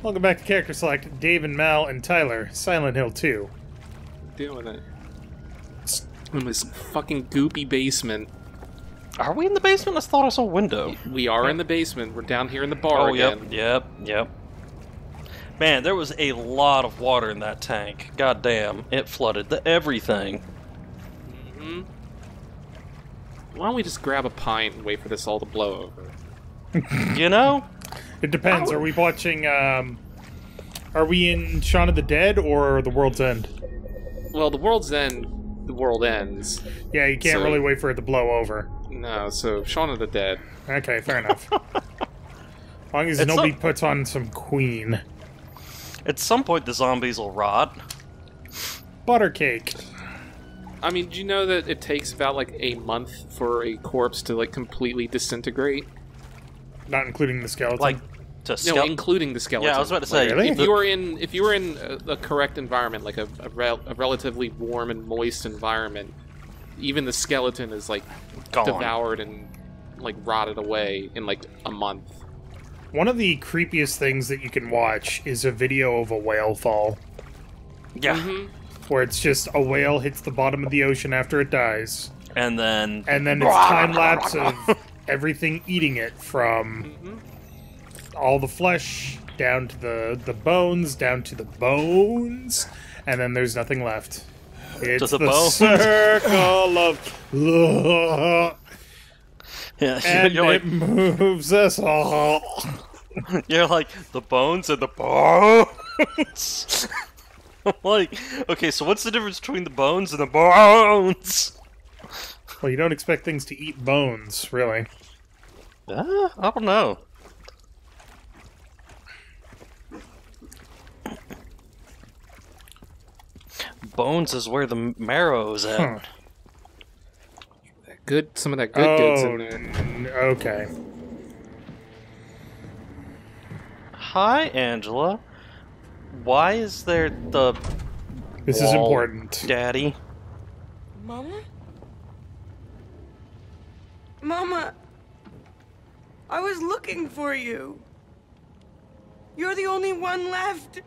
Welcome back to Character Select. Dave and Mal and Tyler, Silent Hill 2. Doing it. In this fucking goopy basement. Are we in the basement? I thought I saw a window. We are in the basement. We're down here in the bar again. Yep. Man, there was a lot of water in that tank. God damn, it flooded everything. Mm-hmm. Why don't we just grab a pint and wait for this all to blow over? You know? It depends. Are we watching, are we in Shaun of the Dead or The World's End? Well, The World's End, the world ends. Yeah, you can't really wait for it to blow over. No, so Shaun of the Dead. Okay, fair enough. As long as nobody puts on some Queen. At some point, the zombies will rot. Buttercake. I mean, do you know that it takes about, like, a month for a corpse to, like, completely disintegrate? Not including the skeleton. Like, no, including the skeleton. Yeah, I was about to say. Really? If you were in a correct environment, like a relatively warm and moist environment, even the skeleton is like gone, devoured and like rotted away in like a month. One of the creepiest things that you can watch is a video of a whale fall. Yeah. Mm-hmm. Where it's just a whale hits the bottom of the ocean after it dies. And then it's time-lapse of everything eating it, from all the flesh down to the bones, down to the bones, and then there's nothing left. It's the circle of yeah, and you're like, it moves us all. You're like, the bones and the bones. I'm like, okay, so what's the difference between the bones and the bones? Well, you don't expect things to eat bones, really. I don't know. Bones is where the marrow's at. Huh. Some of that good good's in there. Okay. Hi, Angela. Why is there the This is important. Daddy? Mama? Mama! I was looking for you. You're the only one left.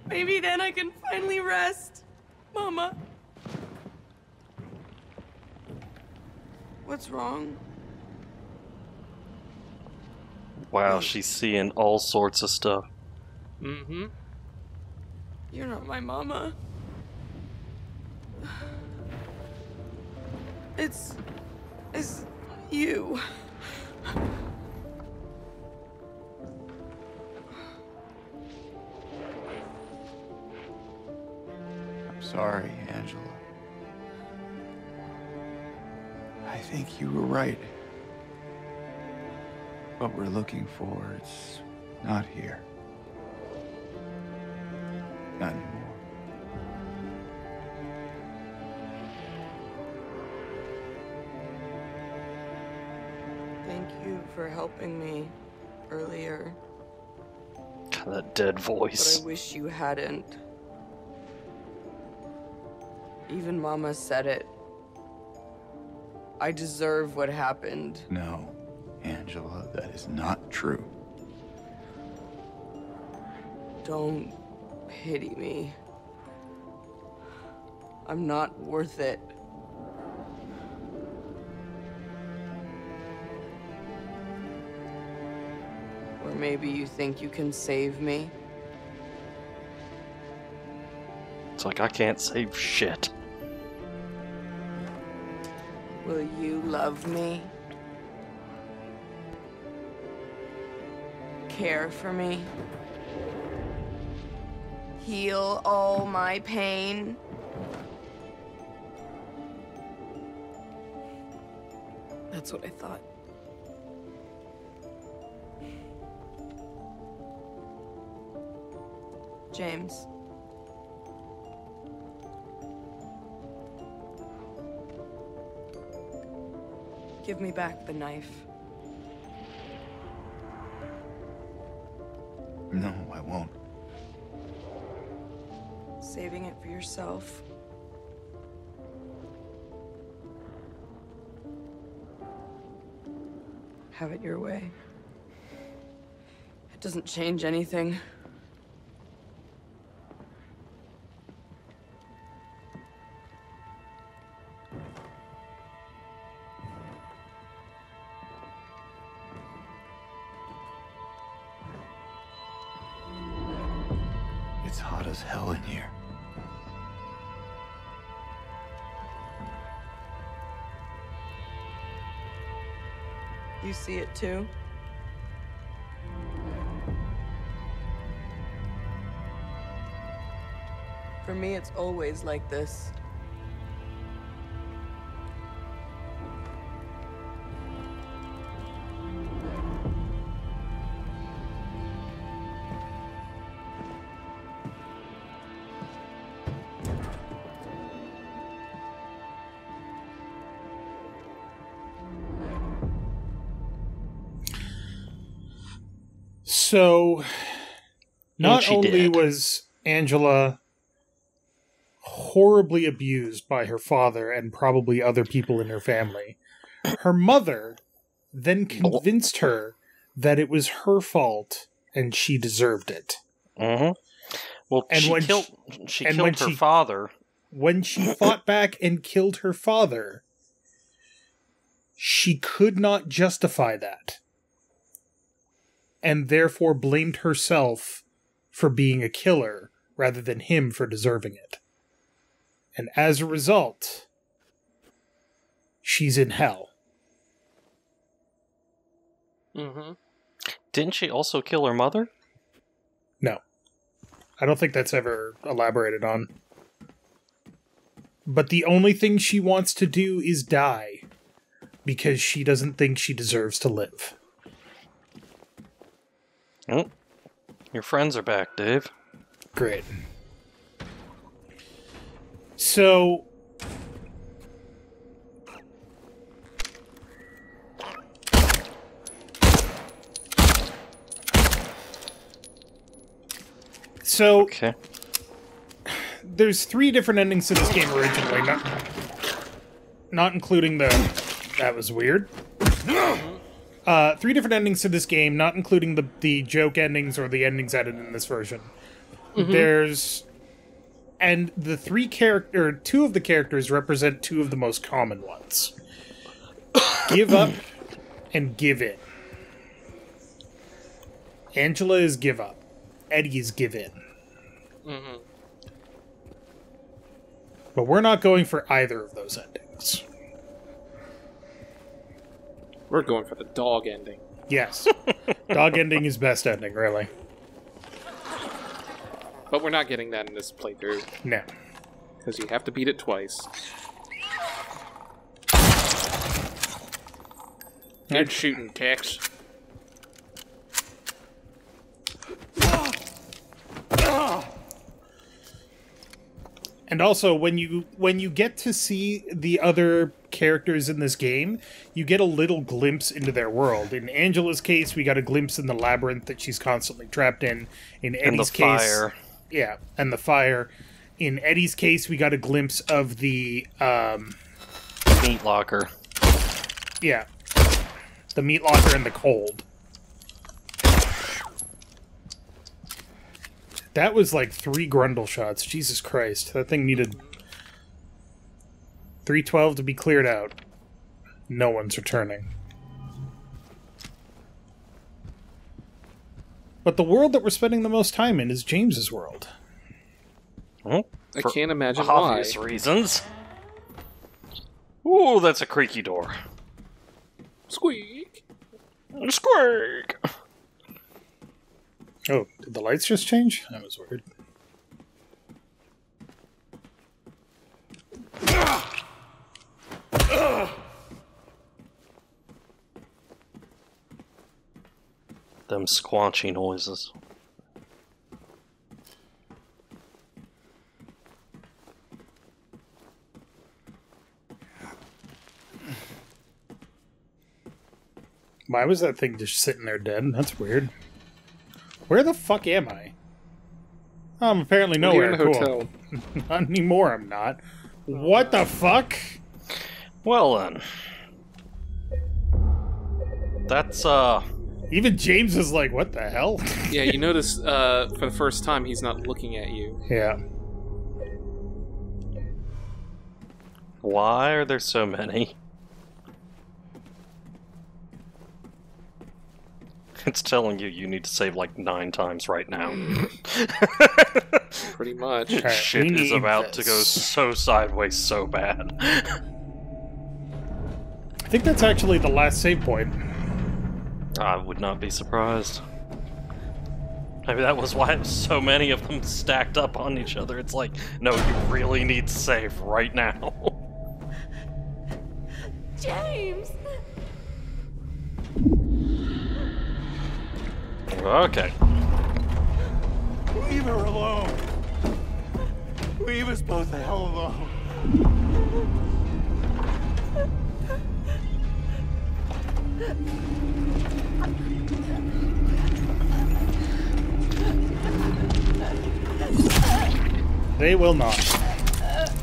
Maybe then I can finally rest. Mama. What's wrong? Wow, she's seeing all sorts of stuff. Mm-hmm. You're not my mama. It's you. I'm sorry, Angela. I think you were right. What we're looking for, it's not here. Not anymore. Thank you for helping me earlier. That dead voice. But I wish you hadn't. Even Mama said it. I deserve what happened. No, Angela, that is not true. Don't pity me. I'm not worth it. Or maybe you think you can save me? It's like I can't save shit. Will you love me? Care for me? Heal all my pain? That's what I thought. James. Give me back the knife. No, I won't. Saving it for yourself. Have it your way. It doesn't change anything. It's hot as hell in here. You see it too? For me, it's always like this. So, not she only did. was Angela horribly abused by her father and probably other people in her family, her mother then convinced her that it was her fault and she deserved it. Mm-hmm. Well, And when she and killed when her she- father. When she fought back and killed her father, she could not justify that, and therefore blamed herself for being a killer rather than him for deserving it. And as a result, she's in hell. Mm-hmm. Didn't she also kill her mother? No. I don't think that's ever elaborated on. But the only thing she wants to do is die, because she doesn't think she deserves to live. Oh, your friends are back, Dave. Great. So, Okay. there's 3 different endings to this game originally, not including the... That was weird. 3 different endings to this game, not including the joke endings or the endings added in this version. There's... And the 2 of the characters represent 2 of the most common ones. Give up and give in. Angela is give up. Eddie is give in. Mm-hmm. But we're not going for either of those endings. We're going for the dog ending. Yes. Dog ending is best ending, really. But we're not getting that in this playthrough, No. because you have to beat it twice. Good shooting, Tex. And also, when you get to see the other characters in this game, you get a little glimpse into their world. In Angela's case, we got a glimpse in the labyrinth that she's constantly trapped in. In And the Eddie's case, fire. yeah, and the fire. In Eddie's case, we got a glimpse of the Meat locker. yeah, the meat locker and the cold. That was like 3 Grundle shots. Jesus Christ. That thing needed 312 to be cleared out. No one's returning. But the world that we're spending the most time in is James's world. Oh, I for can't imagine obvious why. reasons. Ooh, that's a creaky door. Squeak! Squeak! Oh, did the lights just change? That was weird. Them squanchy noises. Why was that thing just sitting there dead? That's weird. Where the fuck am I? I'm apparently You're nowhere. in a Cool. hotel. Not anymore, I'm not. What the fuck? Well then. That's, Even James is like, what the hell? Yeah, you notice for the first time he's not looking at you. Yeah. why are there so many? It's telling you you need to save like 9 times right now. Pretty much. Okay, Shit we is need about to go this. so sideways so bad. I think that's actually the last save point. I would not be surprised. Maybe that was why it was so many of them stacked up on each other. It's like, no, you really need to save right now. James! Okay. Leave her alone. Leave us both the hell alone. They will not.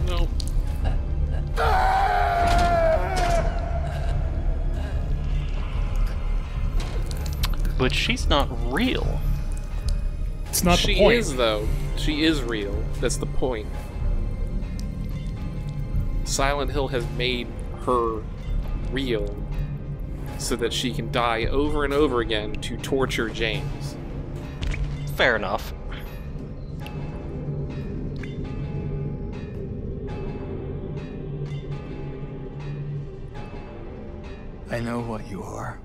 No. But she's not real. It's not the She point. is, though. She is real. That's the point. Silent Hill has made her real so that she can die over and over again to torture James. Fair enough. I know what you are.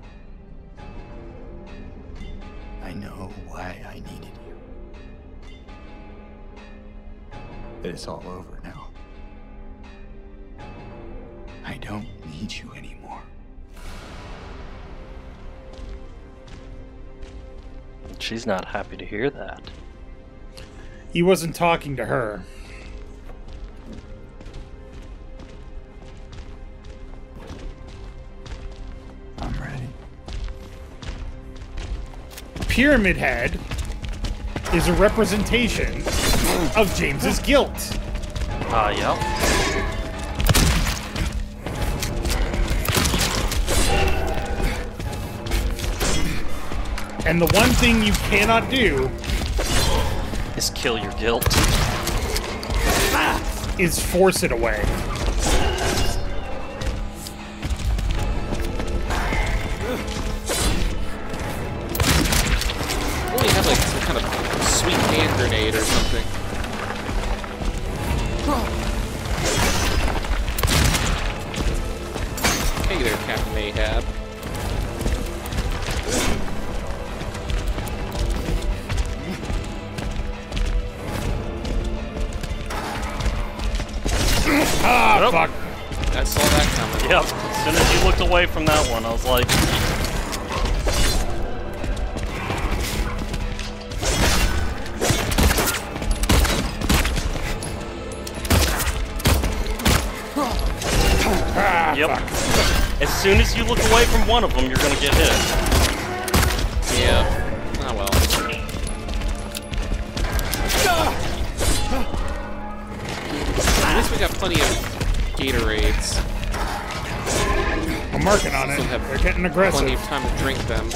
I know why I needed you. But it's all over now. I don't need you anymore. She's not happy to hear that. He wasn't talking to her. I'm ready. Pyramid Head is a representation of James's guilt. Yeah. And the one thing you cannot do Is kill your guilt. is force it away. Only have like some kind of sweet hand grenade or something. Hey there, Captain Ahab. Ah, Nope. fuck. I saw that coming. Yep. As soon as you looked away from that one, I was like, Ah, yep. fuck. As soon as you look away from one of them, you're gonna get hit. Yeah. Oh well. At least we got plenty of Gatorades. I'm working on it. Still have They're getting Plenty aggressive. of time to drink them.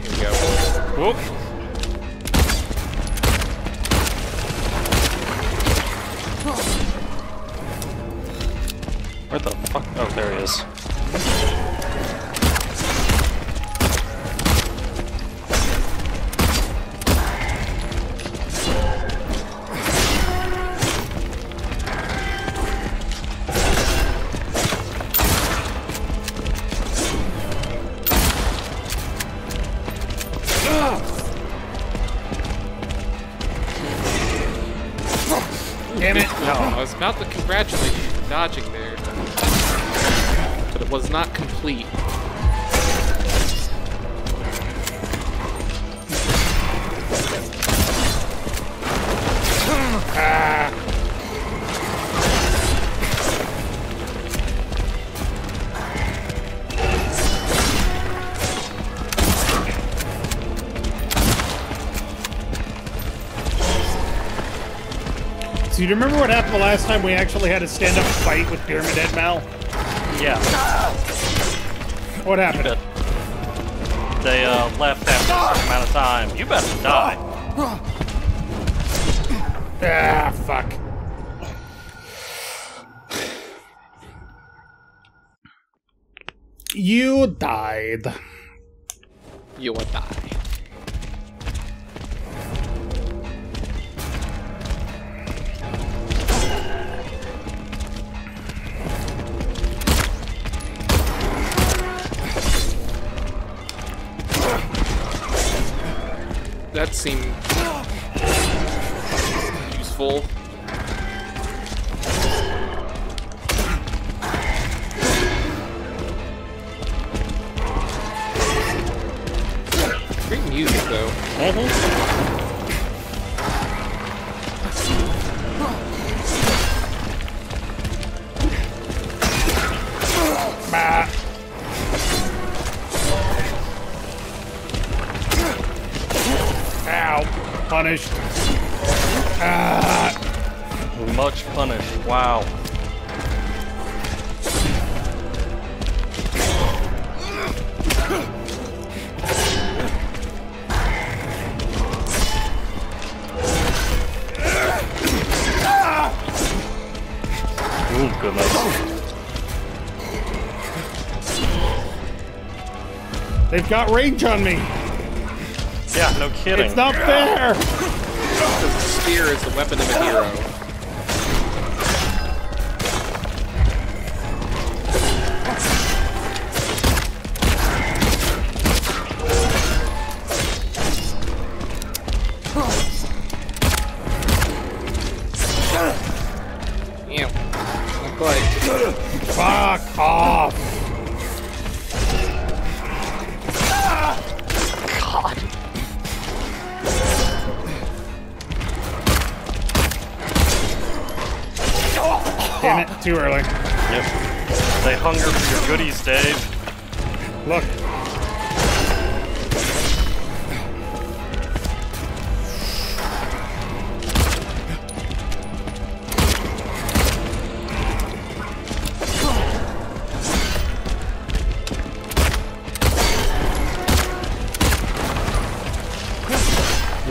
Here we go. Whoop. Where the fuck? Oh, there he is. Damn it. No, I was about to congratulate you for dodging there. But it was not complete. Ah. So you remember what happened the last time we actually had a stand-up fight with Pyramid Head, Mal? Yeah. What happened? They left after a certain amount of time. You better die. Ah, fuck. You died. You would die. That seemed useful. Great music, though. Bah. Ow. Punished. Much punished. Wow. Oh, goodness. They've got range on me. Yeah, no kidding. It's not fair. Because the spear is the weapon of a hero. Ew. Not quite. Fuck off. God. Damn it, too early. Yep. They hunger for your goodies, Dave. Look.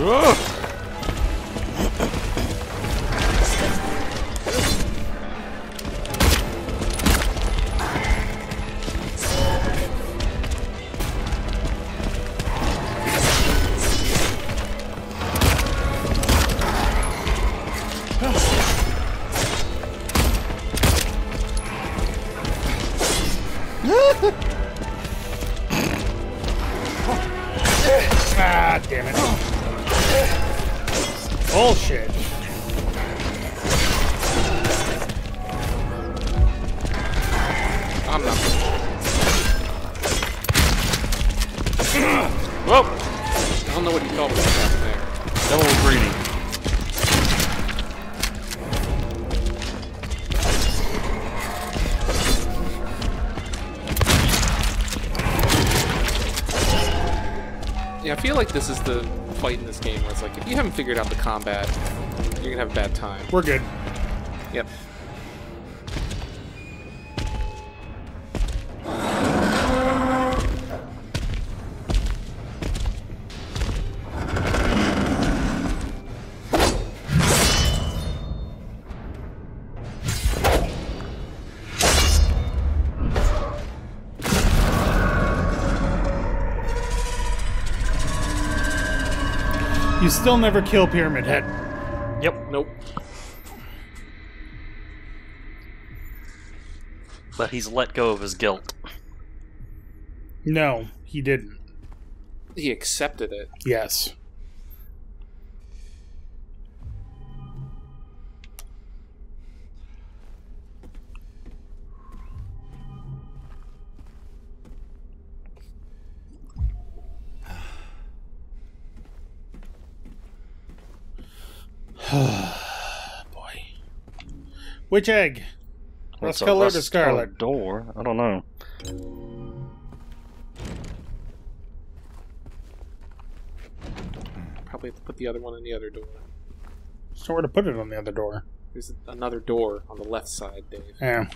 Ugh. Ah, damn it. Bullshit. I'm not. Whoa! I don't know what you call it there. Got a little greedy. Yeah, I feel like this is the fight in this game where it's like, if you haven't figured out the combat, you're gonna have a bad time. We're good. Yep. You still never kill Pyramid Head. Yep. Nope. But he's let go of his guilt. No, he didn't. He accepted it. Yes. Boy. Which egg? What's a Rust-colored or rust-colored scarlet? door? I don't know. Probably have to put the other one in the other door. So where to put it on the other door? There's another door on the left side, Dave. Yeah.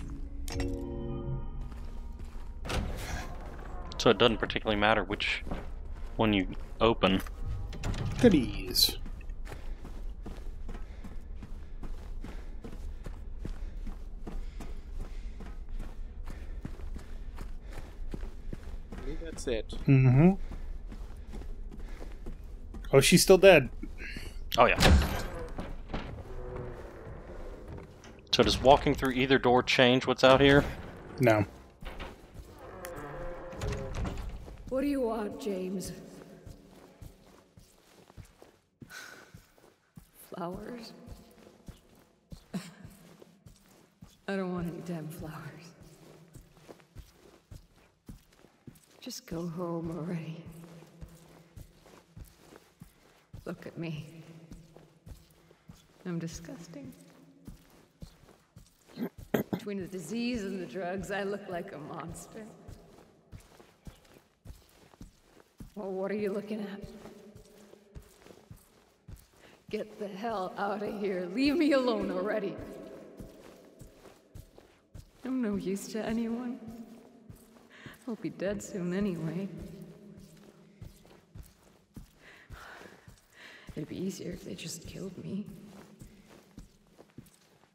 So it doesn't particularly matter which one you open. Goodies. Maybe that's it. Mm-hmm. Oh, she's still dead. Oh, yeah. So does walking through either door change what's out here? No. What do you want, James? Flowers? I don't want any damn flowers. Just go home already. Look at me. I'm disgusting. Between the disease and the drugs, I look like a monster. Well, what are you looking at? Get the hell out of here. Leave me alone already. I'm no use to anyone. I'll be dead soon anyway. It'd be easier if they just killed me.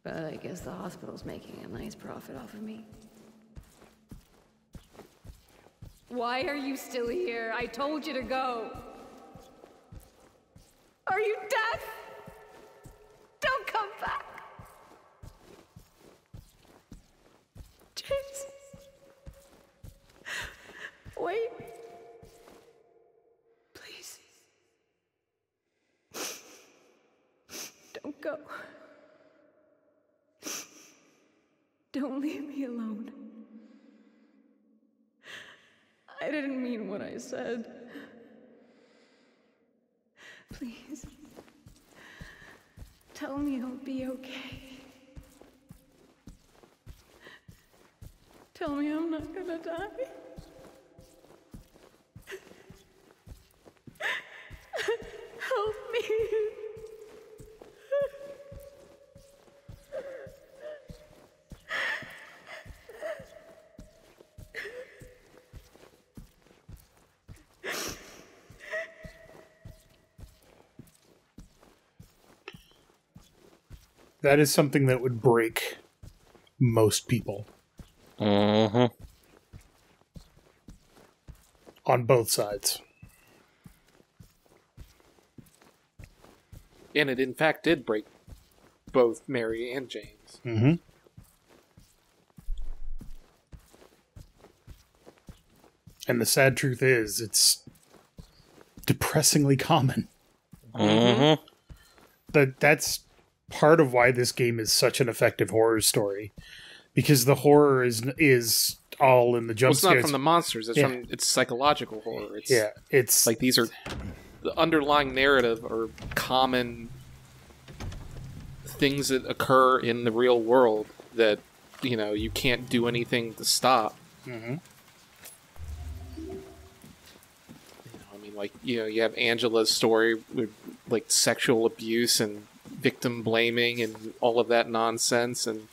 But I guess the hospital's making a nice profit off of me. Why are you still here? I told you to go. Are you deaf? Don't come back. James. Wait. Please. Don't go. Don't leave me alone. I didn't mean what I said. Please. Tell me I'll be okay. Tell me I'm not gonna die. Help me. That is something that would break most people. Mm-hmm. On both sides. And it in fact did break both Mary and James. Mm-hmm. And the sad truth is, it's depressingly common. Mm-hmm. That's part of why this game is such an effective horror story. Because the horror is all in the jump It's not scares. from the monsters, it's psychological horror. It's like these are the underlying narrative or common things that occur in the real world that, you know, you can't do anything to stop. Mm-hmm. I mean, like, you know, you have Angela's story with, like, sexual abuse and victim blaming and all of that nonsense, and,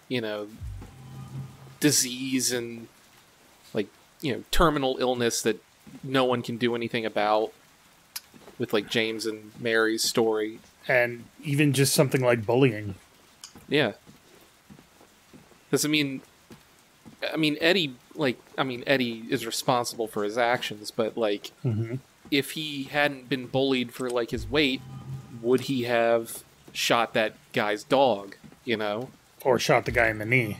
you know, disease and, like, you know, terminal illness that no one can do anything about, with, like, James and Mary's story. And even just something like bullying. Yeah. Because, I mean, Eddie is responsible for his actions, but, like, Mm-hmm. if he hadn't been bullied for, like, his weight, would he have shot that guy's dog, you know? Or shot the guy in the knee.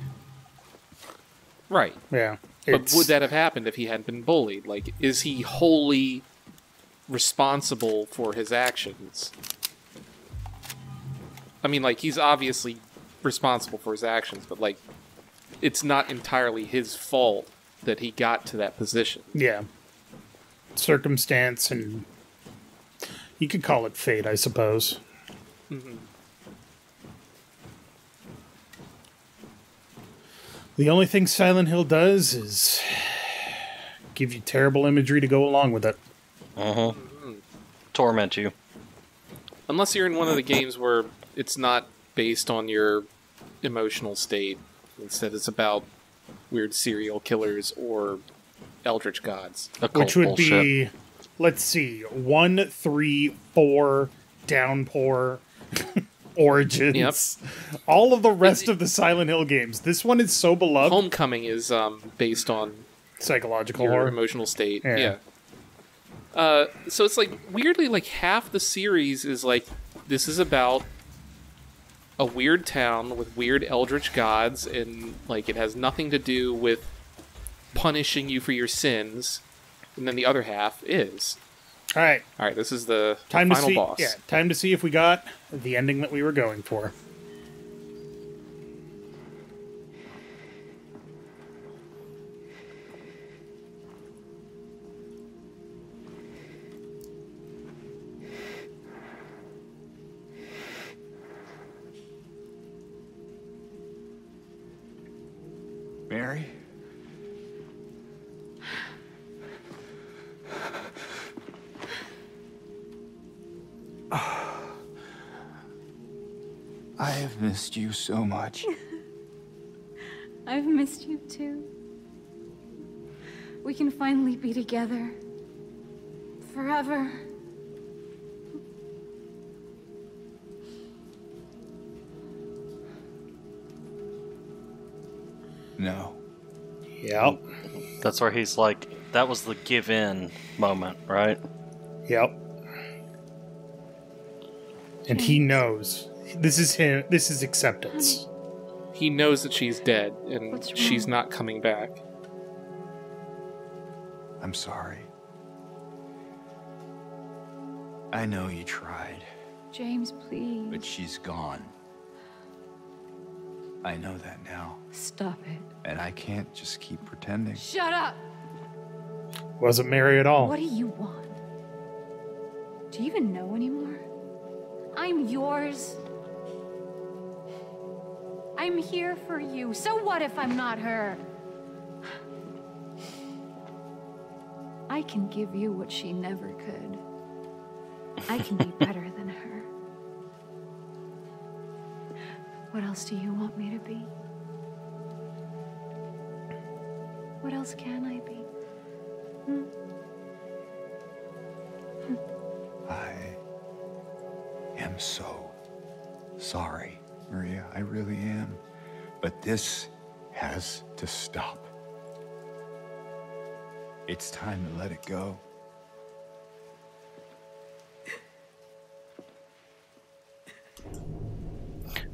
Right. Yeah. But would that have happened if he hadn't been bullied? Like, is he wholly responsible for his actions? I mean, like, he's obviously responsible for his actions, but, like, it's not entirely his fault that he got to that position. Yeah. Circumstance, and you could call it fate, I suppose. Mm-hmm. The only thing Silent Hill does is give you terrible imagery to go along with it. Uh-huh. Torment you. Unless you're in one of the games where it's not based on your emotional state. Instead, it's about weird serial killers or eldritch gods. Which would be, let's see, 1, 3, 4, Downpour, Origins. Yep. All of the rest of the Silent Hill games. This one is so beloved. Homecoming is based on Psychological your horror. emotional state. Yeah. So it's like weirdly like half the series is like this is about a weird town with weird eldritch gods, and like it has nothing to do with punishing you for your sins, and then the other half is All right, this is the time final to see. boss. Yeah, time to see if we got the ending that we were going for. Mary? I have missed you so much. I've missed you too. We can finally be together. Forever. No. Yep. That's where he's like, that was the give in moment, right? Yep. And he knows. This is him. This is acceptance. He knows that she's dead, and What's wrong? she's not coming back. I'm sorry. I know you tried, James, please. but she's gone. I know that now, Stop it. and I can't just keep pretending. Shut up! Wasn't Mary at all. What do you want? Do you even know anymore? I'm yours. I'm here for you. So what if I'm not her? I can give you what she never could. I can be better than her. What else do you want me to be? What else can I be? I am so sorry, Maria. I really am. But this has to stop. It's time to let it go.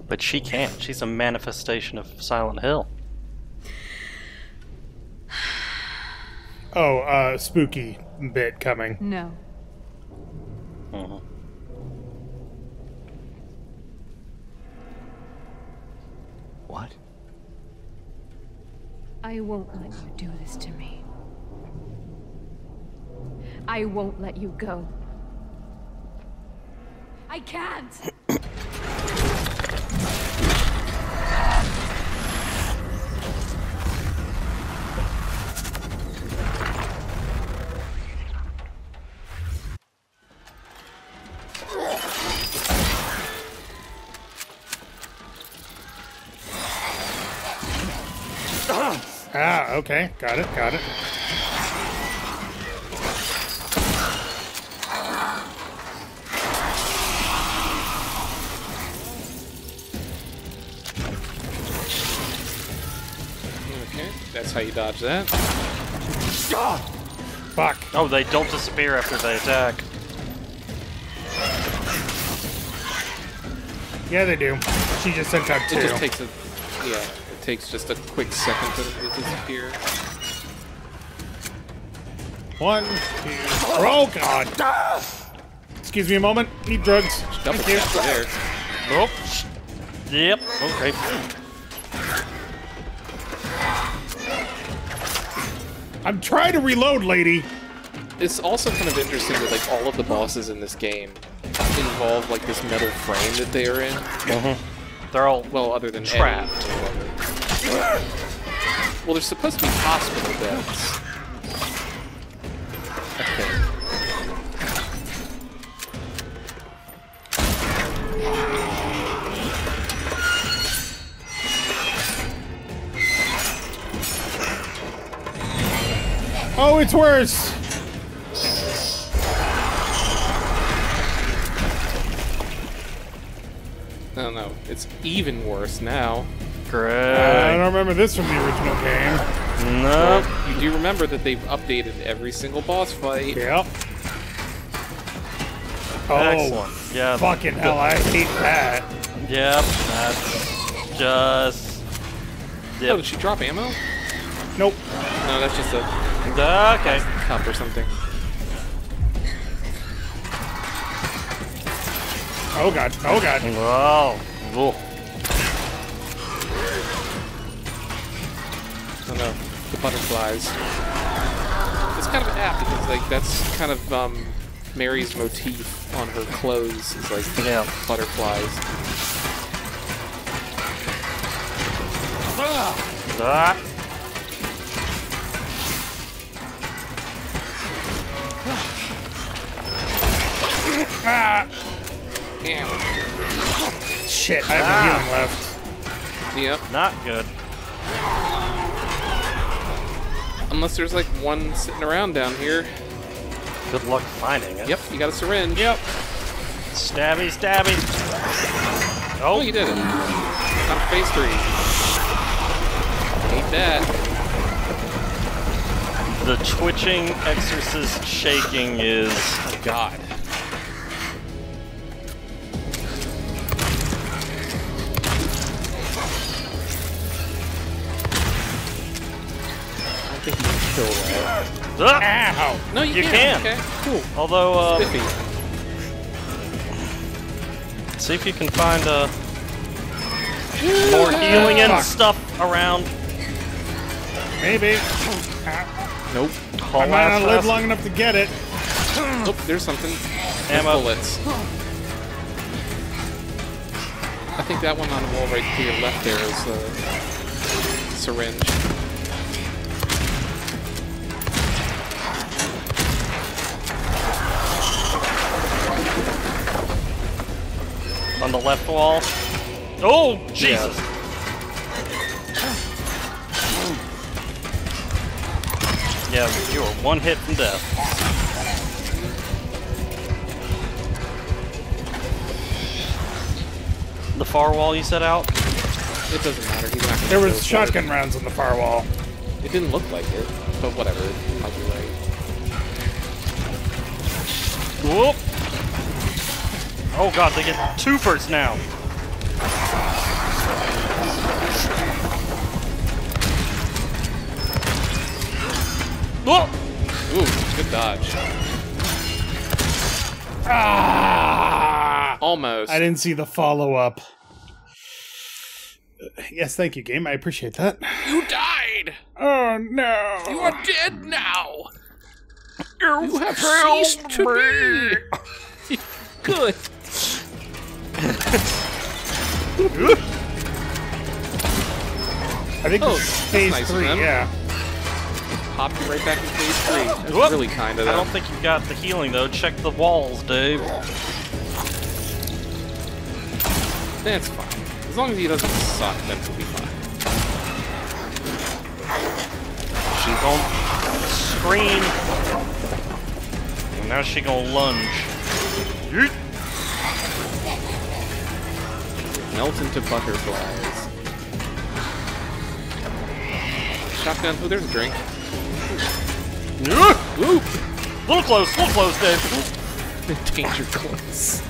But she can't. She's a manifestation of Silent Hill. Oh, spooky bit coming. No. Mhm. What? I won't let you do this to me. I won't let you go. I can't! Ah, okay. Got it, got it. Okay, that's how you dodge that. Fuck. Oh, they don't disappear after they attack. Yeah, they do. She just sent out two. It just takes a it takes just a quick second for them to disappear. 1, 2. Oh, God. Excuse me a moment. Need drugs. Double Thank you. tap there. Oh, yep. Okay. I'm trying to reload, lady. It's also kind of interesting that like all of the bosses in this game involve like this metal frame that they are in. They're all Well, other than trapped. Eddie. Well, they're supposed to be hospital beds. Okay. Oh, it's worse. No, no, it's even worse now. Great. I don't remember this from the original game. No. You do remember that they've updated every single boss fight. Yep. Oh, Excellent. Yeah. fucking hell, I hate that. Yep. That's just. Oh, Yep. did she drop ammo? Nope. No, that's just a Okay. cup or something. Oh god, oh god. Wow. Whoa. Oh no, the butterflies. It's kind of apt because like that's kind of Mary's motif on her clothes is like butterflies. Ah. Ah, Damn. shit, I have no healing left. Yep. Not good. Unless there's like one sitting around down here. Good luck finding it. Yep, you got a syringe. Yep. Stabby, stabby. Oh, Oh, you did it. On phase 3. Hate that. the twitching, exorcist shaking is. Oh, God. I think you can kill that. Ah! Ow. No, you You can. can. Okay, cool. Although, Spiffy. see if you can find more healing and Fuck. stuff around. Maybe. Nope. I might not live long enough to get it. Oh, there's something. Ammo. Bullets. I think that one on the wall right to your left there is a syringe. On the left wall. Oh, Jesus! Yeah, you were one hit from death. The far wall you set out? It doesn't matter. He's not gonna There go was for shotgun rounds on the far wall. It. It didn't look like it, but whatever. I'll be right. Whoop! Oh god, they get twofers now. Whoa! Ooh, good dodge. Ah! Almost. I didn't see the follow-up. Yes, thank you, game. I appreciate that. You died! Oh, no. You are dead now! You have ceased to be! Good. I think Oh, this is that's phase nice of 3, them. yeah. Popped you right back in phase 3. That's Whoop. really kind of I them. don't think you've got the healing though. Check the walls, Dave. That's fine. As long as he doesn't suck, then he'll be fine. She's gonna scream. And now she gonna lunge. Yeet. Melt into butterflies. Shotgun. Oh, there's a drink. Woo! Little close, Dave. Danger close.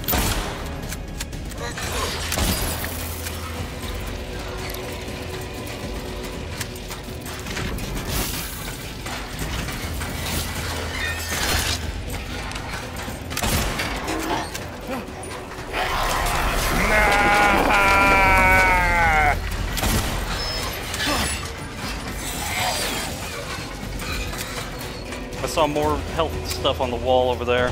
I saw more health stuff on the wall over there.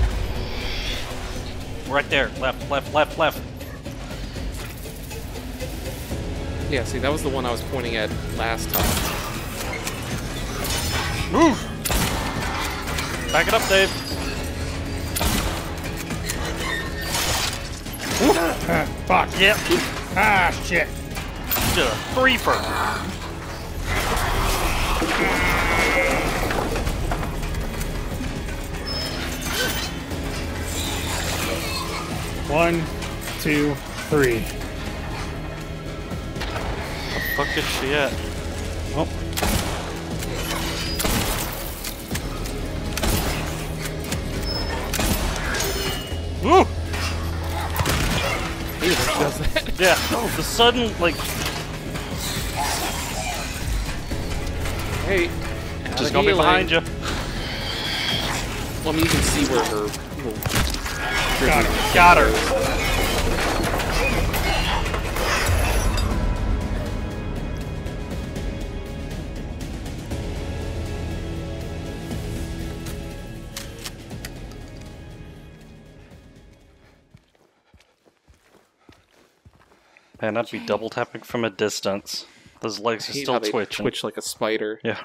Right there. Left. Yeah, see, that was the one I was pointing at last time. Move! Back it up, Dave. Fuck. Yep. Ah, shit. Did a threefer. One, two, three. Fuck is she at? Oh. Woo! He does that. Yeah, the sudden, like... Hey, Just gonna be behind you. Well, I mean, you can see where her little... Got her. Man, I'd be double tapping from a distance. Those legs are still twitching. Twitch like a spider. Yeah.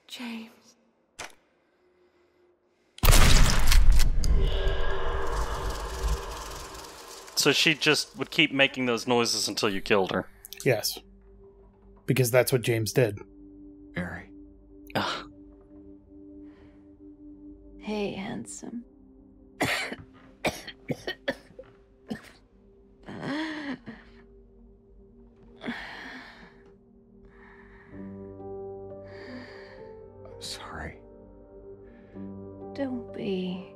James. So she just would keep making those noises until you killed her. Yes. Because that's what James did. Mary. Ugh. Hey, handsome. I'm sorry. Don't be.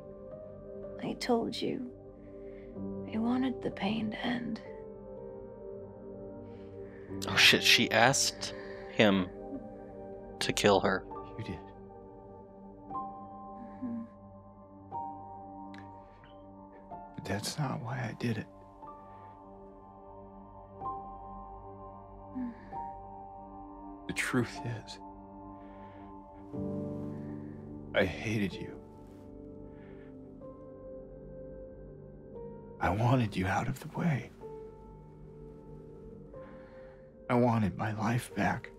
I told you. I wanted the pain to end. Oh shit, she asked him to kill her. You did. But that's not why I did it. The truth is, I hated you. I wanted you out of the way. I wanted my life back.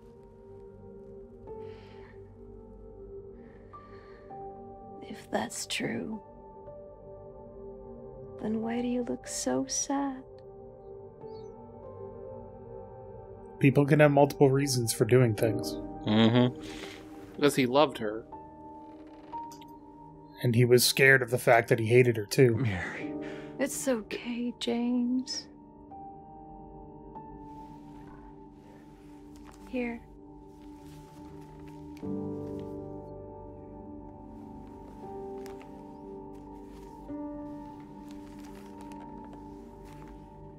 If that's true, then why do you look so sad? People can have multiple reasons for doing things. Mm-hmm. Because he loved her. And he was scared of the fact that he hated her too. Mary. It's okay, James. Here.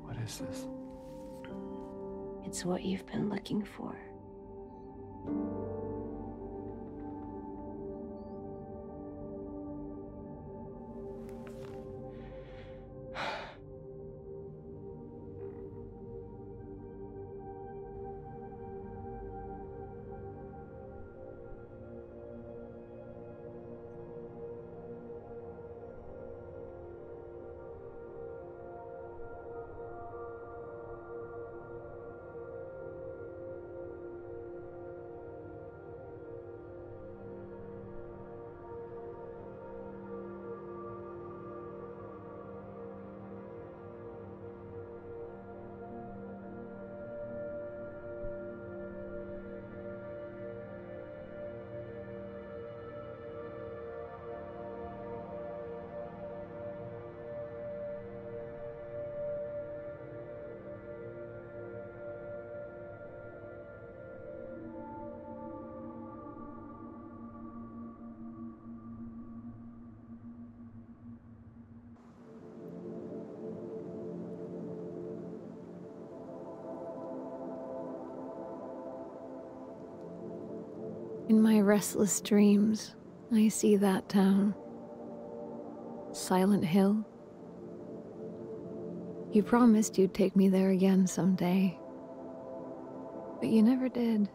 What is this? It's what you've been looking for. In my restless dreams, I see that town. Silent Hill. You promised you'd take me there again someday. But you never did.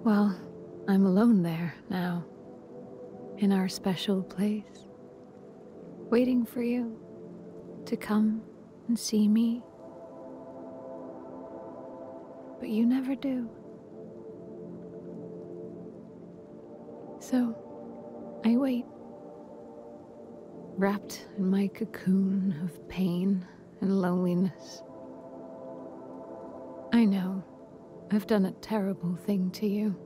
Well, I'm alone there now. In our special place. Waiting for you to come and see me. But you never do. So, I wait, wrapped in my cocoon of pain and loneliness. I know, I've done a terrible thing to you.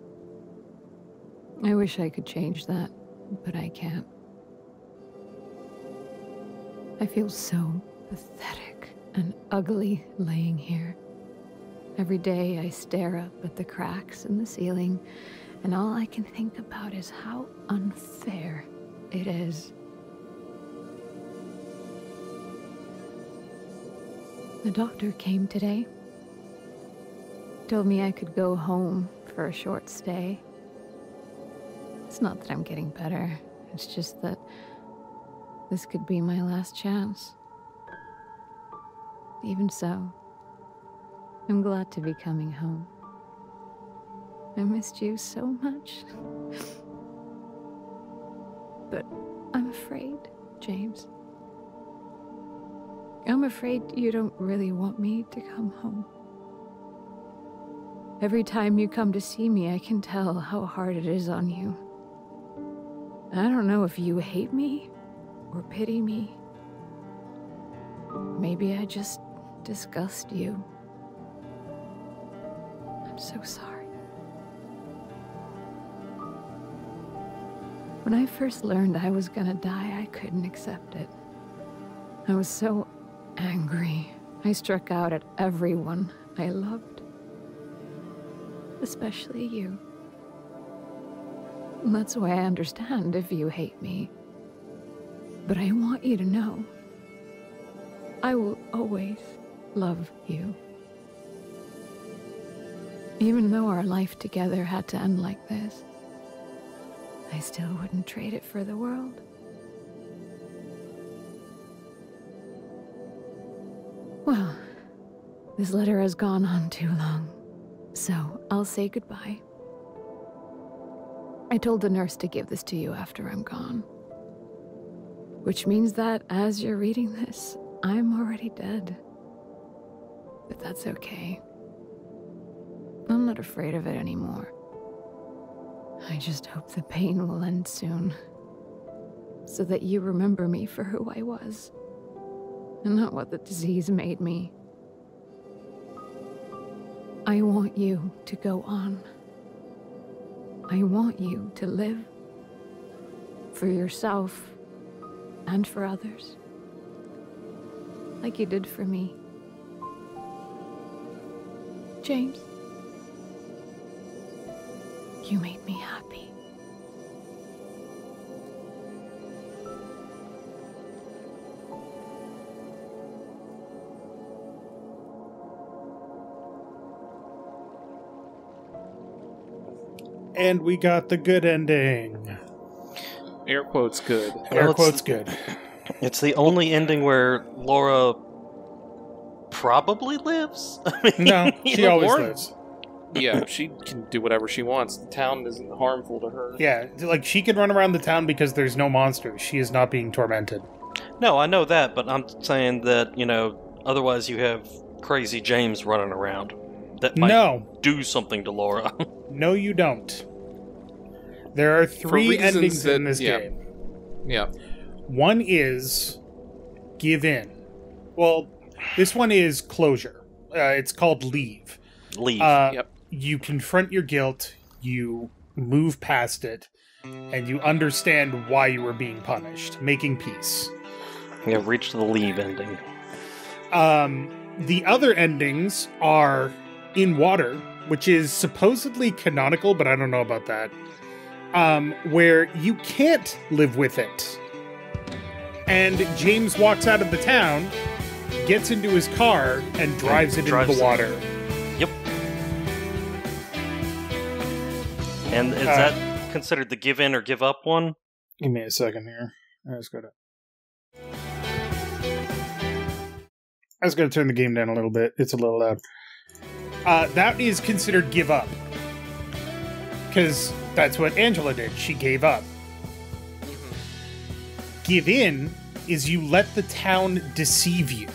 I wish I could change that, but I can't. I feel so pathetic and ugly laying here, Every day I stare up at the cracks in the ceiling, and all I can think about is how unfair it is. The doctor came today. Told me I could go home for a short stay. It's not that I'm getting better. It's just that this could be my last chance. Even so, I'm glad to be coming home. I missed you so much. But I'm afraid, James. I'm afraid you don't really want me to come home. Every time you come to see me, I can tell how hard it is on you. I don't know if you hate me or pity me. Maybe I just disgust you. I'm so sorry. When I first learned I was gonna die, I couldn't accept it. I was so angry. I struck out at everyone I loved. Especially you. That's why I understand if you hate me. But I want you to know, I will always love you. Even though our life together had to end like this, I still wouldn't trade it for the world. Well, this letter has gone on too long, so I'll say goodbye. I told the nurse to give this to you after I'm gone. Which means that as you're reading this, I'm already dead. But that's okay. I'm not afraid of it anymore. I just hope the pain will end soon. So that you remember me for who I was. And not what the disease made me. I want you to go on. I want you to live. For yourself. And for others. Like you did for me. James. You made me happy. And we got the good ending. Air quotes good. Air quotes good. It's the only ending where Laura probably lives. I mean, No, she always Lauren- lives. Yeah, she can do whatever she wants. The town isn't harmful to her. Yeah, like she can run around the town because there's no monsters. She is not being tormented. No, I know that, but I'm saying that, otherwise you have crazy James running around that might do something to Laura. No, you don't. There are three reasons endings that- in this yeah. game. Yeah. One is give in. Well, this one is closure. It's called leave. Leave. Yep. You confront your guilt, you move past it, and you understand why you were being punished, making peace. We have reached the leave ending. The other endings are in water, which is supposedly canonical, but I don't know about that. Where you can't live with it. And James walks out of the town, gets into his car, and drives it into the water. Yep. And is that considered the give in or give up one? Give me a second here. I just gotta turn the game down a little bit. It's a little loud. That is considered give up. Because that's what Angela did. She gave up. Give in is you let the town deceive you.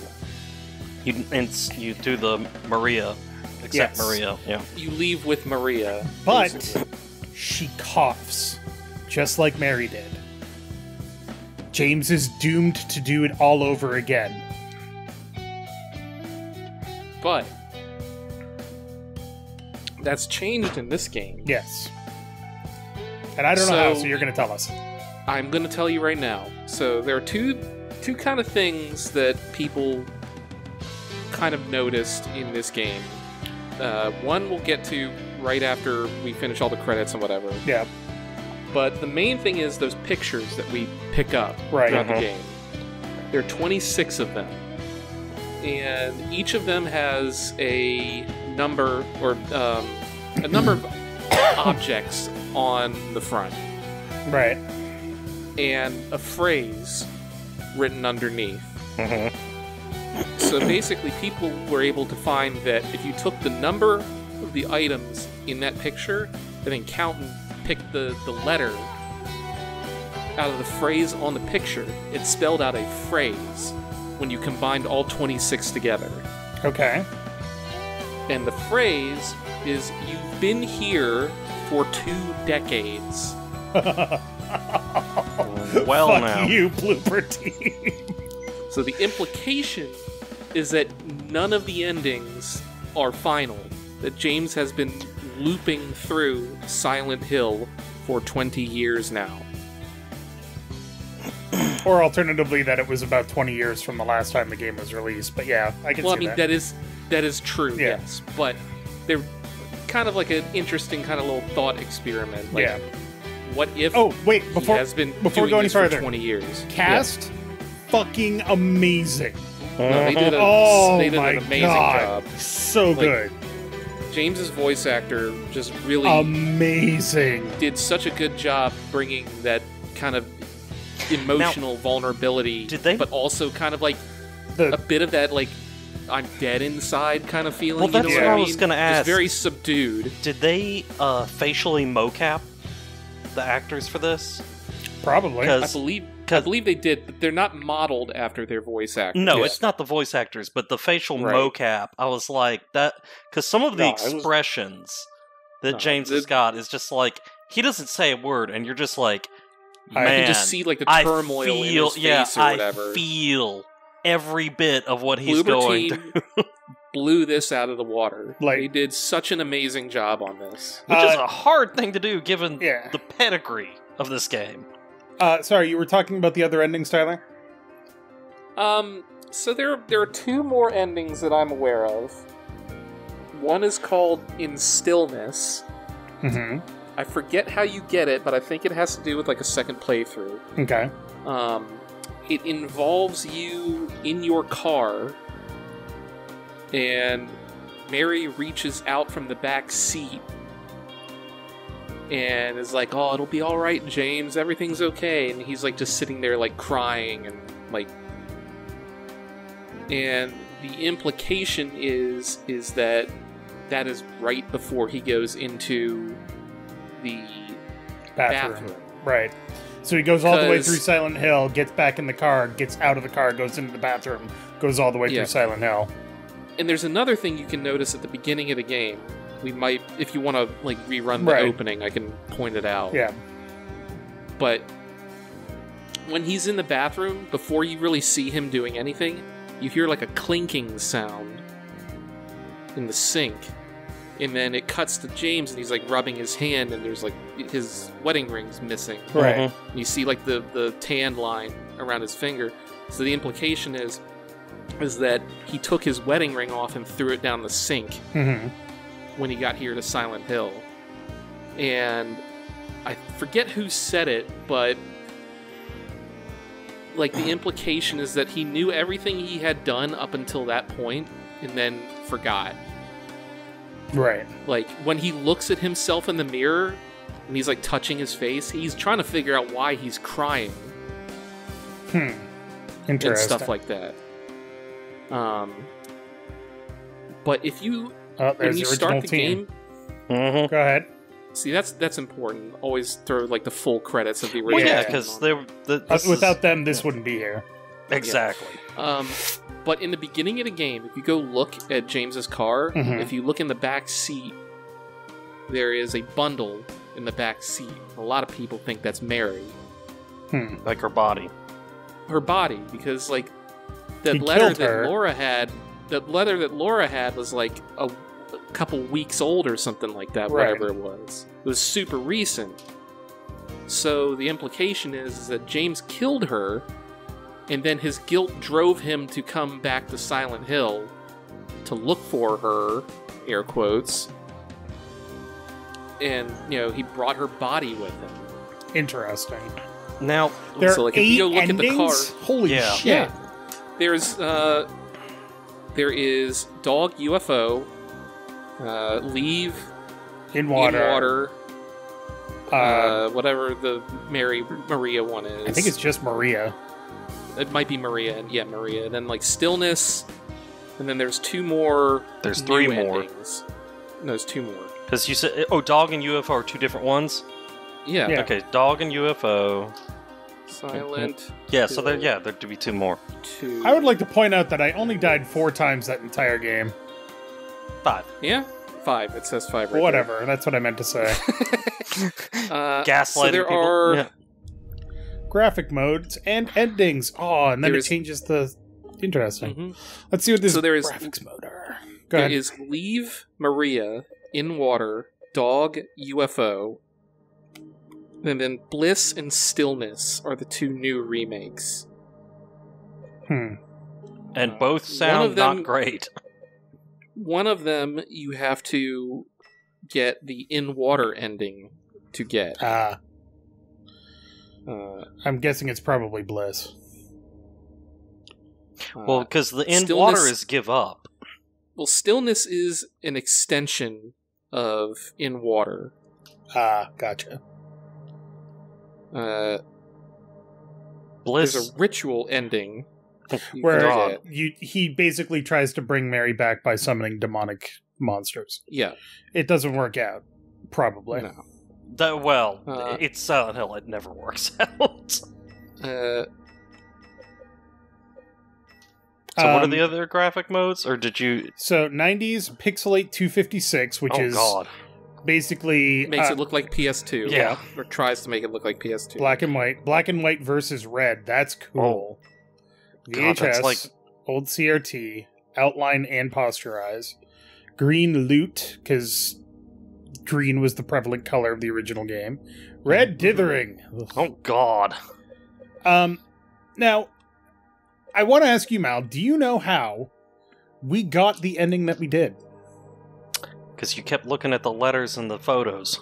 You do the Maria, except Yes. Maria, yeah. You leave with Maria. But basically. she coughs, just like Mary did. James is doomed to do it all over again. But that's changed in this game. Yes. And I don't know how, so you're going to tell us. I'm going to tell you right now. So there are two kind of things that people kind of noticed in this game. One we'll get to right after we finish all the credits and whatever. Yeah. But the main thing is those pictures that we pick up Right. throughout the game. There are 26 of them. And each of them has a number or a number of objects on the front. Right. And a phrase written underneath. Mm-hmm. So basically, people were able to find that if you took the number of the items in that picture and then count and pick the letter out of the phrase on the picture, it spelled out a phrase when you combined all 26 together. Okay. And the phrase is, "You've been here for 2 decades." Well, Fuck now. you, Blooper Team. So the implication is that none of the endings are final. That James has been looping through Silent Hill for 20 years now. Or alternatively, that it was about 20 years from the last time the game was released. But yeah, I can Well, I see mean, that. that is true, Yeah. yes. But they're kind of like an interesting kind of little thought experiment. Like, Yeah. what if Oh, wait, he before has been before doing going this further, for 20 years? cast, fucking amazing. Yeah. No, they did, Oh they did my an amazing God. job. So Like, good. James's voice actor just really Amazing. did such a good job bringing that kind of emotional vulnerability, did they- but also kind of like The a bit of that like I'm dead inside kind of feeling. Well, that's you know what what I I was mean? gonna ask. Just very subdued. Did they facially mocap the actors for this? probably. I 'Cause- believe they did, but they're not modeled after their voice actors. No, Yeah. it's not the voice actors, but the facial Right. mocap. I was like that because some of the No, it was- expressions that No, James has got is just like he doesn't say a word, and you're just like, I man, You can just see like the I turmoil feel, in his yeah, face or whatever. I feel every bit of what he's Bloober going Team through, blew this out of the water. Like- they did such an amazing job on this. which is a hard thing to do given yeah. the pedigree of this game. Sorry, you were talking about the other endings, Tyler? So there are 2 more endings that I'm aware of. One is called In Stillness. Mm-hmm. I forget how you get it, but I think it has to do with like a second playthrough. Okay. It involves you in your car, and Mary reaches out from the back seat and is like, "Oh, it'll be all right, James. Everything's okay." And he's like just sitting there like crying and like. And the implication is that is right before he goes into the bathroom. Right. So he goes all the way 'Cause- through Silent Hill, gets back in the car, gets out of the car, goes into the bathroom, goes all the way Yeah. through Silent Hill. And there's another thing you can notice at the beginning of the game. We might, if you want to like rerun the Right. opening, I can point it out. Yeah. But when he's in the bathroom, before you really see him doing anything, you hear like a clinking sound in the sink. And then it cuts to James and he's like rubbing his hand and there's like his wedding ring's missing. Right. Mhm. And you see like the tan line around his finger. So the implication is that he took his wedding ring off and threw it down the sink Mm-hmm. when he got here to Silent Hill. And I forget who said it, but like the implication is that he knew everything he had done up until that point and then forgot. Right. Like when he looks at himself in the mirror and he's like touching his face, he's trying to figure out why he's crying Interesting. and stuff like that. But if you Oh, when there's you the original start the team. game, Mhm. Go ahead. see that's important. Always throw like the full credits of the Well, original. yeah, team because on. they're Without them, this wouldn't be here. exactly. But in the beginning of the game, if you go look at James's car, Mhm. if you look in the back seat, there is a bundle in the back seat. A lot of people think that's Mary, Like her body. her body, because like He that letter killed her. that Laura had, that letter that Laura had was like a couple weeks old or something like that, Right. whatever it was. It was super recent. So the implication is that James killed her, and then his guilt drove him to come back to Silent Hill to look for her air quotes. And, he brought her body with him. Interesting. Now, There So, are like, if you 8 go look at the endings? card- Holy Yeah. shit. Yeah. There is dog UFO, leave In water. whatever the Maria one is. I think it's just Maria. It might be Maria, and Maria. And then like stillness, and then there's 2 more. There's new 3 more. endings. No, there's 2 more. because you said, dog and UFO are 2 different ones? Yeah. Yeah. Okay, dog and UFO. Silent. Yeah, so there'd be 2 more. 2. I would like to point out that I only died 4 times that entire game. 5. Yeah. 5. It says 5 right Whatever, that's what I meant to say. there. Gaslighting So there people. are. Yeah. Graphic modes and endings. Oh, and then There it is- changes the... Interesting. Mhm. Let's see what this So there is- graphics mode are. Go There ahead. is leave Maria, in water, dog UFO, and then bliss and stillness are the 2 new remakes. And both One sound of them- not great. One of them you have to get the in water ending to get. I'm guessing it's probably Bliss. Well, because the in stillness- water is give up. Well, stillness is an extension of in water. Gotcha. Bliss. There's a ritual ending you Where can get. he basically tries to bring Mary back by summoning demonic monsters. Yeah. It doesn't work out. Probably. No. It's Silent Hill. It never works out. So what are the other graphic modes? Or did you... So 90s Pixelate 256, which is God. basically Makes it look like PS2. Yeah. Or tries to make it look like PS2. black and white. Black and white versus red. That's cool. God, VHS, that's like... old CRT, outline and posterize. Green loot, because green was the prevalent color of the original game. Red dithering. Oh, God. Now, I want to ask you, Mal, do you know how we got the ending that we did? Because you kept looking at the letters and the photos.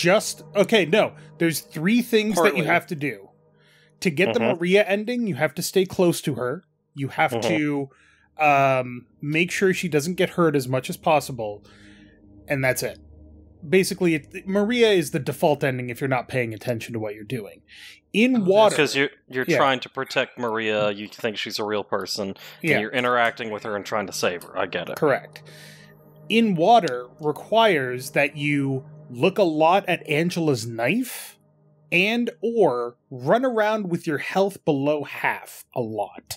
No. There's 3 things that you Partly. have to do. To get the Maria ending, you have to stay close to her. You have to make sure she doesn't get hurt as much as possible. And that's it. Basically, Maria is the default ending if you're not paying attention to what you're doing. In water... Because you're Yeah. trying to protect Maria, you think she's a real person, Yeah. and you're interacting with her and trying to save her. I get it. Correct. In water requires that you look a lot at Angela's knife and or run around with your health below half a lot.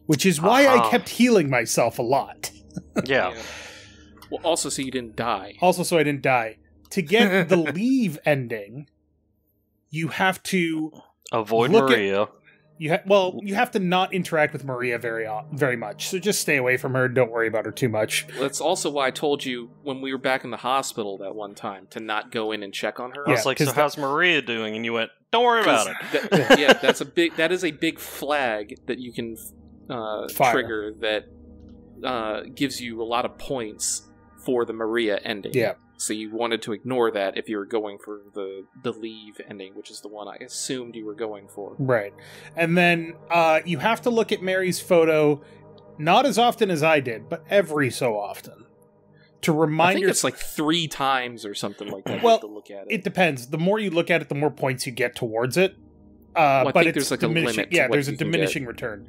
Which is why I kept healing myself a lot. Yeah. Well, also so you didn't die. Also so I didn't die. To get the leave ending, you have to Avoid Look at- Maria. you have to not interact with Maria very much. So just stay away from her, don't worry about her too much. That's also why I told you when we were back in the hospital that one time to not go in and check on her. I was like, so 'cause how's Maria doing? And you went, don't worry about it. That is a big flag that you can Fire. trigger that gives you a lot of points for the Maria ending. Yeah. So you wanted to ignore that if you were going for the leave ending, which is the one I assumed you were going for. Right. And then you have to look at Mary's photo not as often as I did, but every so often. To I remind think yourself. it's like 3 times or something like that. Well, you have to look at it. It depends. The more you look at it, the more points you get towards it. I But think it's there's like a diminishing. limit to Yeah, what there's a you can diminishing return.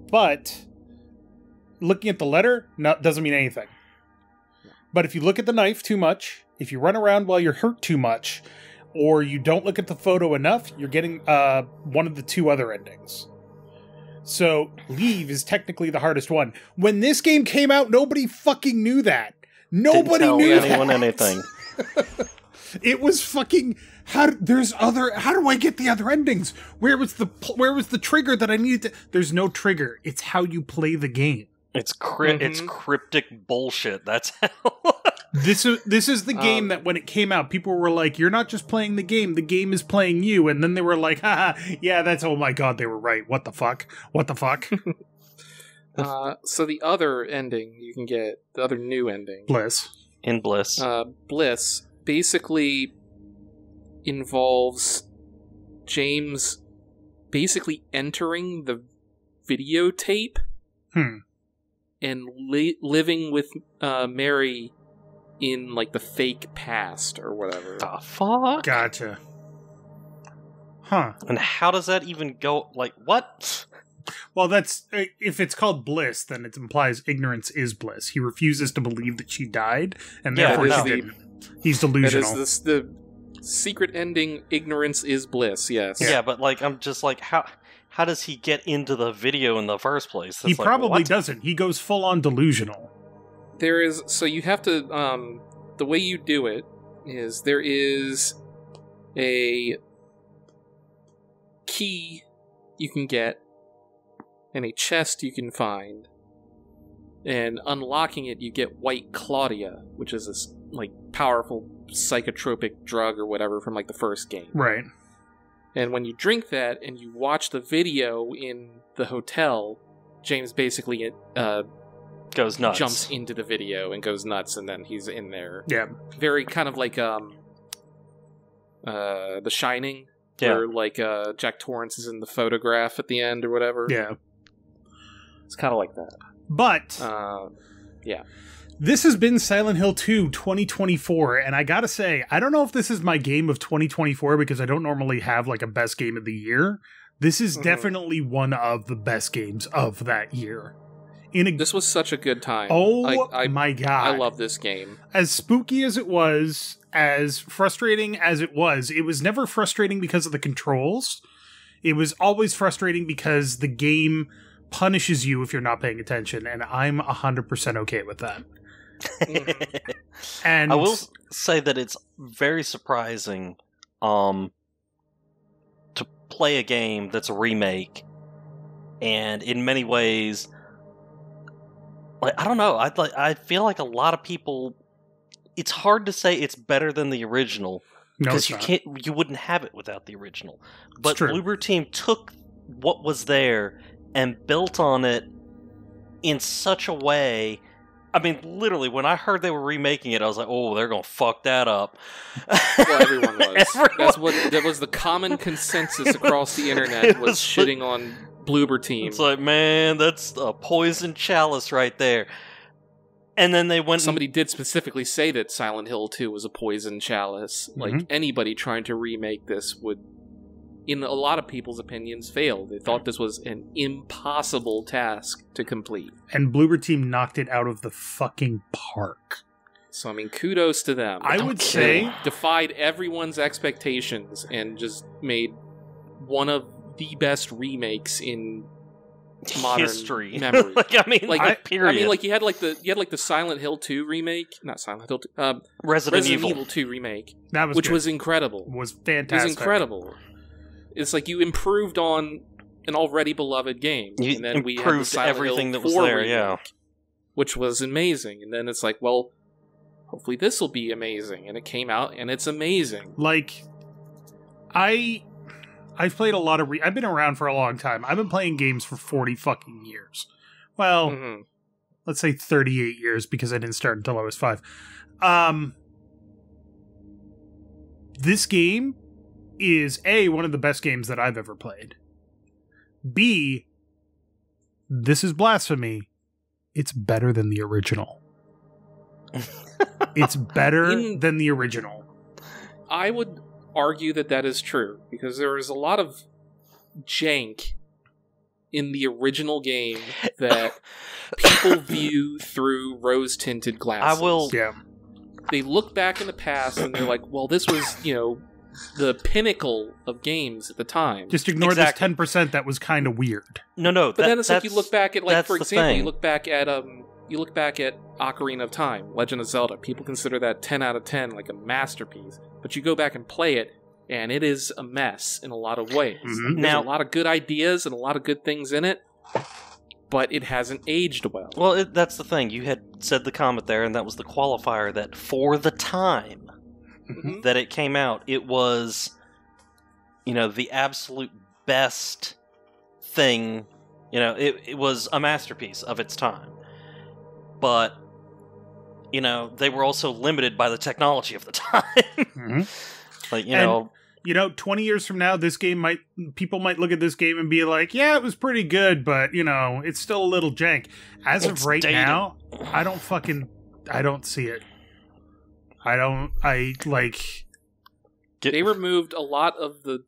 But looking at the letter doesn't mean anything. But if you look at the knife too much, if you run around while you're hurt too much, or you don't look at the photo enough, you're getting one of the 2 other endings. So leave is technically the hardest one. When this game came out, nobody fucking knew that. Nobody Didn't tell knew anyone that. anything. It was fucking. How do I get the other endings? Where was the trigger that I needed to? There's no trigger. It's how you play the game. It's cryptic bullshit. That's how. This is the game that when it came out, people were like, "You're not just playing the game is playing you." And then they were like, "Haha, yeah, that's oh my god, they were right. What the fuck? What the fuck?" So the other ending you can get, the other new ending, Bliss. In Bliss. Bliss, basically involves James basically entering the videotape and living with Mary in like the fake past or whatever. The fuck? Gotcha. Huh. And how does that even go? Like, what? Well, that's if it's called bliss, then it implies ignorance is bliss. He refuses to believe that she died, and Yeah, therefore no. she didn't. He's delusional. That is the secret ending. Ignorance is bliss. Yes. Yeah, but like, I'm just like, how does he get into the video in the first place? He It's like, probably what? doesn't. He goes full on delusional. There is, so you have to, the way you do it is there is a key you can get and a chest you can find, and unlocking it you get White Claudia, which is this like powerful psychotropic drug or whatever from like the first game. Right. And when you drink that and you watch the video in the hotel, James basically Goes nuts. jumps into the video and goes nuts, and then he's in there. Yeah. Very kind of like The Shining, Yeah. where like Jack Torrance is in the photograph at the end or whatever. Yeah. It's kind of like that. But Yeah. this has been Silent Hill 2 2024, and I gotta say, I don't know if this is my game of 2024 because I don't normally have like a best game of the year. This is definitely one of the best games of that year. This was such a good time. Oh I my god. I love this game. As spooky as it was, as frustrating as it was never frustrating because of the controls. It was always frustrating because the game punishes you if you're not paying attention, and I'm 100% okay with that. And I will say that it's very surprising to play a game that's a remake, and in many ways, like, I don't know, I feel like a lot of people, it's hard to say it's better than the original no, because it's you wouldn't have it without the original. It's But true. Bloober Team took what was there and built on it in such a way. I mean, literally, when I heard they were remaking it, I was like, "Oh, they're gonna fuck that up." Well, everyone was. Everyone- That was the common consensus across the internet, was shitting on Bloober Team. It's like, man, that's a poison chalice right there. And then they went. Somebody did specifically say that Silent Hill 2 was a poison chalice. Like, anybody trying to remake this would, in a lot of people's opinions, fail. They thought this was an impossible task to complete. And Bloober Team knocked it out of the fucking park. So, I mean, kudos to them. I would They say defied everyone's expectations and just made one of the best remakes in modern history. memory. Period. I mean, like you had like the Silent Hill 2 remake, not Silent Hill 2, Resident Evil. Evil 2 remake, that was which good. was incredible. Was It fantastic. was incredible. It's like you improved on an already beloved game, You and then we had the improved Silent everything Hill that was 4 there, remake, yeah. which was amazing. And then it's like, well, hopefully this will be amazing, and it came out, and it's amazing. Like, I've played a lot of I've been around for a long time. I've been playing games for 40 fucking years. Well, Mhm. let's say 38 years because I didn't start until I was 5. This game is A, one of the best games that I've ever played. B, this is blasphemy. It's better than the original. It's better than the original. I would argue that is true, because there is a lot of jank in the original game that people view through rose-tinted glasses. I will. Yeah. They look back in the past and they're like, well, this was, the pinnacle of games at the time. Just ignore Exactly. this 10% that was kind of weird. No. But then it's like you look back at, like, that's for the example, thing. you look back at Ocarina of Time, Legend of Zelda. People consider that 10 out of 10 like a masterpiece. But you go back and play it, and it is a mess in a lot of ways. Mhm. There's Now- a lot of good ideas and a lot of good things in it, but it hasn't aged well. Well, that's the thing. You had said the comment there, and that was the qualifier that for the time Mhm. that it came out, it was, the absolute best thing You know, it was a masterpiece of its time. But, you know, they were also limited by the technology of the time. Mm-hmm. Like, you know... You know, 20 years from now, people might look at this game and be like, yeah, it was pretty good, but, you know, it's still a little jank. As of right now, I don't see it. They removed a lot of the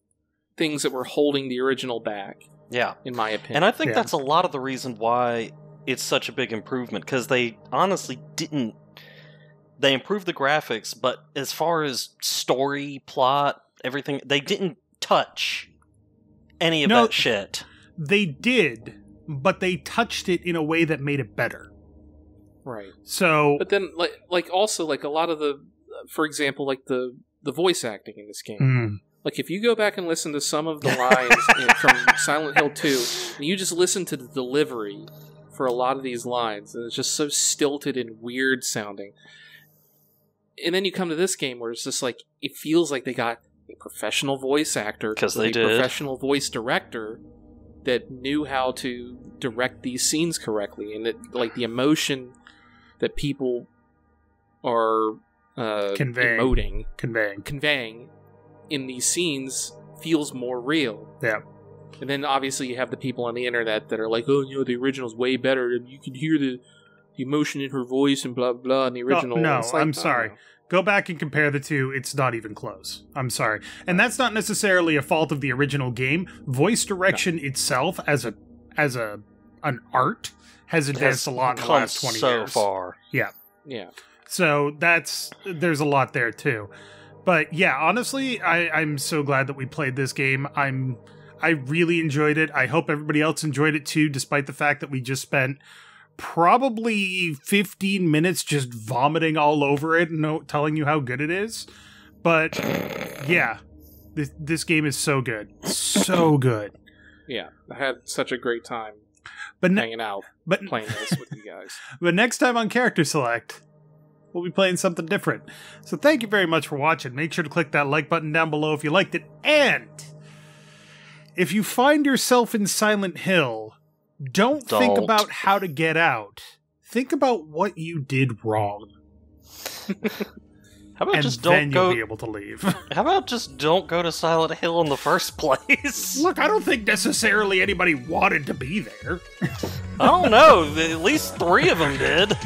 things that were holding the original back. Yeah. In my opinion. And I think that's a lot of the reason why it's such a big improvement, because they honestly didn't... They improved the graphics, but as far as story, plot, everything, they didn't touch any of that shit. They did, but they touched it in a way that made it better. Right. So... But then, also, a lot of the... For example, the voice acting in this game. Mm. Like, if you go back and listen to some of the lines from Silent Hill 2, and you just listen to the delivery for a lot of these lines, and it's just so stilted and weird sounding. And then you come to this game where it's just like, it feels like they got a professional voice actor, because they did, professional voice director that knew how to direct these scenes correctly, and that, like, the emotion that people are conveying in these scenes feels more real. Yeah. And then obviously you have the people on the internet that are like, oh, you know, the original's way better, and you can hear the emotion in her voice and blah blah in the original. No, I'm sorry. Go back and compare the two. It's not even close. I'm sorry. And that's not necessarily a fault of the original game. Voice direction itself as an art has advanced a lot in the last 20 years. So far. Yeah. Yeah. So there's a lot there too. But yeah, honestly, I'm so glad that we played this game. I really enjoyed it. I hope everybody else enjoyed it too, despite the fact that we just spent probably 15 minutes just vomiting all over it and telling you how good it is. But yeah, this game is so good. So good. Yeah, I had such a great time hanging out, playing this with you guys. But next time on Character Select, we'll be playing something different. So thank you very much for watching. Make sure to click that like button down below if you liked it. And if you find yourself in Silent Hill, don't think about how to get out. Think about what you did wrong. How about and just then don't you'll be able to leave. How about just don't go to Silent Hill in the first place? Look, I don't think necessarily anybody wanted to be there. I don't know. At least 3 of them did.